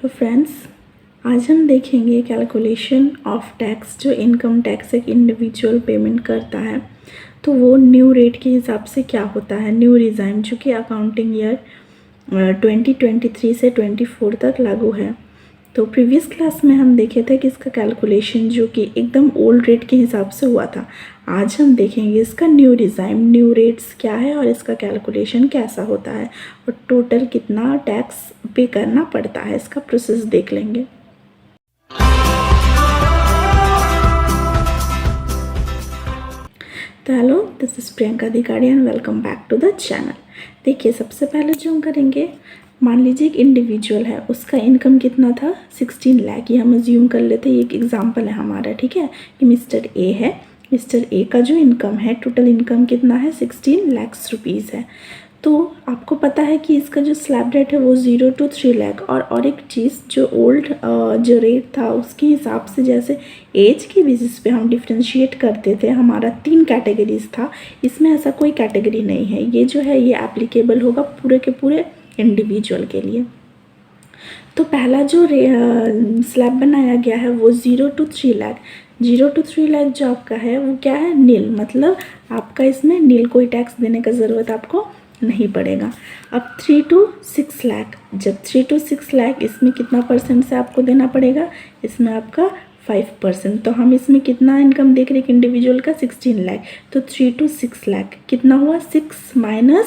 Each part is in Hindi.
हेलो फ्रेंड्स, आज हम देखेंगे कैलकुलेशन ऑफ टैक्स। जो इनकम टैक्स एक इंडिविजुअल पेमेंट करता है तो वो न्यू रेट के हिसाब से क्या होता है। न्यू रिज़ाइम जो कि अकाउंटिंग ईयर 2023 से 24 तक लागू है। तो प्रीवियस क्लास में हम देखे थे कि इसका कैलकुलेशन जो कि एकदम ओल्ड रेट के हिसाब से हुआ था। आज हम देखेंगे इसका न्यू रिज़ाइम, न्यू रेट्स क्या है और इसका कैलकुलेशन कैसा होता है और टोटल कितना टैक्स पे करना पड़ता है, इसका प्रोसेस देख लेंगे। तो hello, this is Priyanka Adhikari and welcome back to the channel. देखिए, सबसे पहले जो हम करेंगे, मान लीजिए एक इंडिविजुअल है, उसका इनकम कितना था 16 लाख। ये हम अज्यूम कर लेते हैं, ये एक एग्जांपल है हमारा, ठीक है। ये मिस्टर ए है। मिस्टर ए का जो इनकम है, टोटल इनकम कितना है 16 लाख रुपीज़ है। तो आपको पता है कि इसका जो स्लैब रेट है वो 0 to 3 लाख। और एक चीज़, जो ओल्ड जो रेट था उसके हिसाब से, जैसे एज के बेसिस पे हम डिफ्रेंशिएट करते थे, हमारा 3 कैटेगरीज था, इसमें ऐसा कोई कैटेगरी नहीं है। ये जो है ये एप्लीकेबल होगा पूरे के पूरे इंडिविजुअल के लिए। तो पहला जो स्लैब बनाया गया है वो 0 to 3 लाख। 0 to 3 लाख जो आपका है वो क्या है, नील, मतलब आपका इसमें नील, कोई टैक्स देने का ज़रूरत आपको नहीं पड़ेगा। अब 3 to 6 लाख, जब 3 to 6 लाख, इसमें कितना परसेंट से आपको देना पड़ेगा, इसमें आपका 5%। तो हम इसमें कितना इनकम देख रहे हैं इंडिविजुअल का 16 लाख। तो 3 to 6 लाख कितना हुआ, 6 minus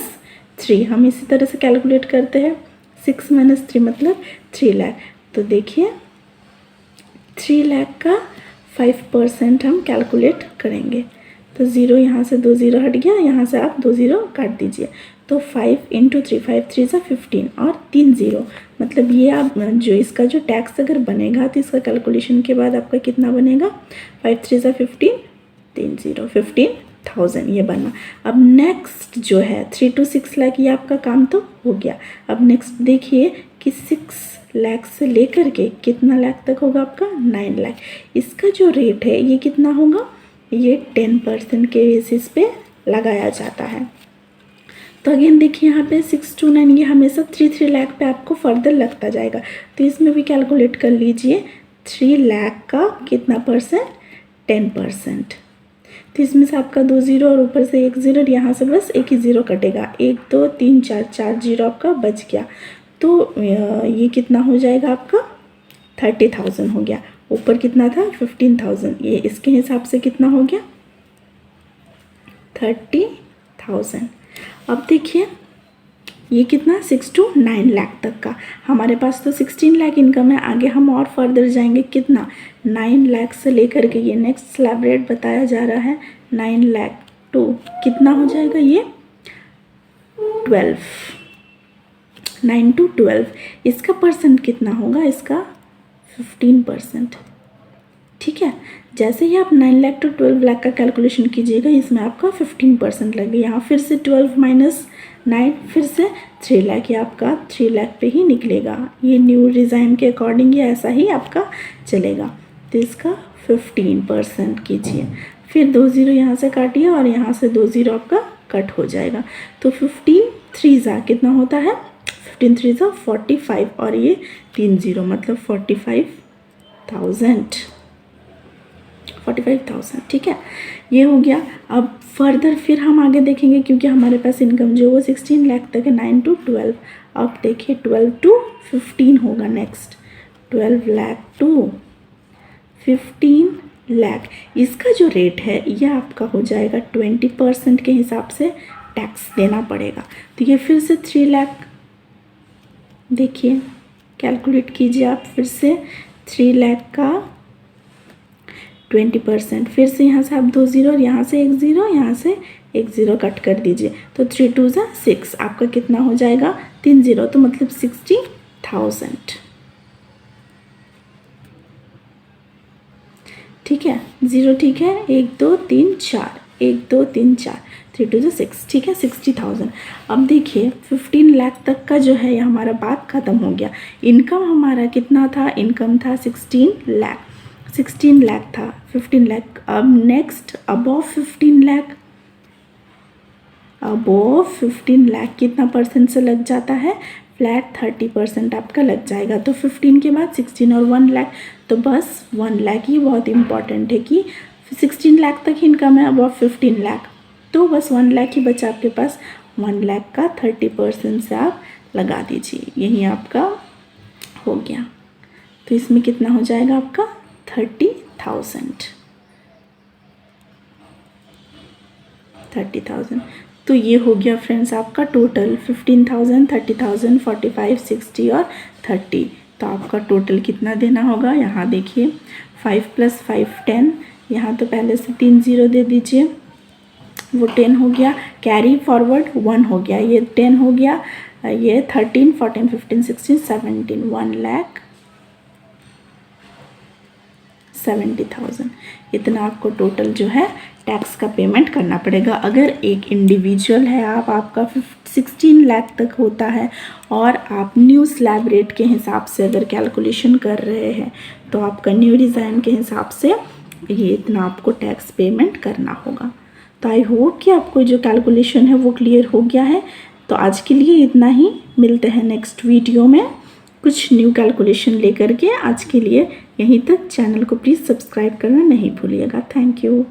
3। हम इसी तरह से कैलकुलेट करते हैं, 6 minus 3 मतलब 3 लाख। तो देखिए 3 लाख का 5% हम कैलकुलेट करेंगे। तो 0 यहाँ से 2 0 हट गया, यहाँ से आप 2 0 काट दीजिए। तो 5 into 3, 5 3 सा 15 और 3 0, मतलब ये आप जो इसका जो टैक्स अगर बनेगा तो इसका कैलकुलेशन के बाद आपका कितना बनेगा, 5 3 सा 15, 3 0, 15,000 ये बना। अब नेक्स्ट जो है 3 to 6 लाख, ये आपका काम तो हो गया। अब नेक्स्ट देखिए कि 6 लाख से लेकर के कितना लाख तक होगा आपका, 9 लाख। इसका जो रेट है ये कितना होगा, ये 10% के बेसिस पे लगाया जाता है। तो अगेन देखिए यहाँ पे 6 to 9, ये हमेशा 3 लाख पे आपको फर्दर लगता जाएगा। तो इसमें भी कैलकुलेट कर लीजिए, 3 लाख का कितना परसेंट, 10%। तो इसमें से आपका 2 0 और ऊपर से 1 0, यहाँ से बस एक ही 0 कटेगा, 1 2 3 4, 4 0 आपका बच गया। तो ये कितना हो जाएगा आपका, 30,000 हो गया। ऊपर कितना था, 15,000, ये इसके हिसाब से कितना हो गया, 30,000। अब देखिए ये कितना, 6 to 9 लाख तक का। हमारे पास तो 16 लाख इनकम है, आगे हम और फर्दर जाएंगे, कितना, 9 लाख से लेकर के ये नेक्स्ट स्लैब रेट बताया जा रहा है 9 लाख टू कितना हो जाएगा, ये 12, 9 to 12। इसका परसेंट कितना होगा, इसका 15%, ठीक है। जैसे ही आप 9 लाख to 12 लाख का कैलकुलेशन कीजिएगा, इसमें आपका 15% लगेगा। यहाँ फिर से 12 minus 9, फिर से 3 लाख, ये आपका 3 लाख पे ही निकलेगा। ये न्यू रिज़ाइम के अकॉर्डिंग ये ऐसा ही आपका चलेगा। तो इसका 15% कीजिए, फिर 2 0 यहाँ से काटिए और यहाँ से 2 0 आपका कट हो जाएगा। तो 15 3 ज़ा कितना होता है, 15 3 ज़ा 45 और ये 3 0 मतलब 45,000, ठीक है। ये हो गया। अब फर्दर फिर हम आगे देखेंगे, क्योंकि हमारे पास इनकम जो वो 16 लाख तक है, 9 to 12। अब देखिए 12 to 15 होगा नेक्स्ट, 12 लाख to 15 लाख। इसका जो रेट है ये आपका हो जाएगा 20% के हिसाब से टैक्स देना पड़ेगा। तो ये फिर से 3 लाख, देखिए कैलकुलेट कीजिए आप, फिर से 3 लाख का 20%, फिर से यहाँ से आप 2 0 और यहाँ से 1 0, यहाँ से 1 0 कट कर दीजिए। तो 3 2 ज़ा 6, आपका कितना हो जाएगा, 3 0, तो मतलब 60,000, ठीक है। 0 ठीक है, 1 2 3 4, 1 2 3 4, 3 2 ज़ा 6, ठीक है, 60,000। अब देखिए 15 लाख तक का जो है ये हमारा बात ख़त्म हो गया। इनकम हमारा कितना था, इनकम था 16 लाख, 16 लाख था, 15 लाख। अब next above 15 lakh, above 15 lakh कितना परसेंट से लग जाता है, फ्लैट 30% आपका लग जाएगा। तो 15 के बाद 16 और 1 लाख, तो बस 1 लाख ही बहुत इंपॉर्टेंट है कि 16 लाख तक इनकम है, अब 15 लाख, तो बस 1 लाख ही बचा आपके पास। 1 लाख का 30% से आप लगा दीजिए, यही आपका हो गया। तो इसमें कितना हो जाएगा आपका 30,000। तो ये हो गया फ्रेंड्स आपका टोटल 15,000, 30,000, 45, 60 और 30। तो आपका टोटल कितना देना होगा, यहाँ देखिए 5 + 5 10, यहाँ तो पहले से 3 0 दे दीजिए, वो 10 हो गया, कैरी फॉरवर्ड 1 हो गया, ये 10 हो गया, ये 13, 14, 15, 16, 17, 1,70,000। इतना आपको टोटल जो है टैक्स का पेमेंट करना पड़ेगा। अगर एक इंडिविजुअल है आपका 16 लाख तक होता है और आप न्यू स्लैब रेट के हिसाब से अगर कैलकुलेशन कर रहे हैं तो आपका न्यू डिज़ाइन के हिसाब से ये इतना आपको टैक्स पेमेंट करना होगा। तो आई होप कि आपको जो कैलकुलेशन है वो क्लियर हो गया है। तो आज के लिए इतना ही, मिलते हैं नेक्स्ट वीडियो में कुछ न्यू कैलकुलेशन लेकर के। आज के लिए यहीं तक। चैनल को प्लीज़ सब्सक्राइब करना नहीं भूलिएगा। Thank you.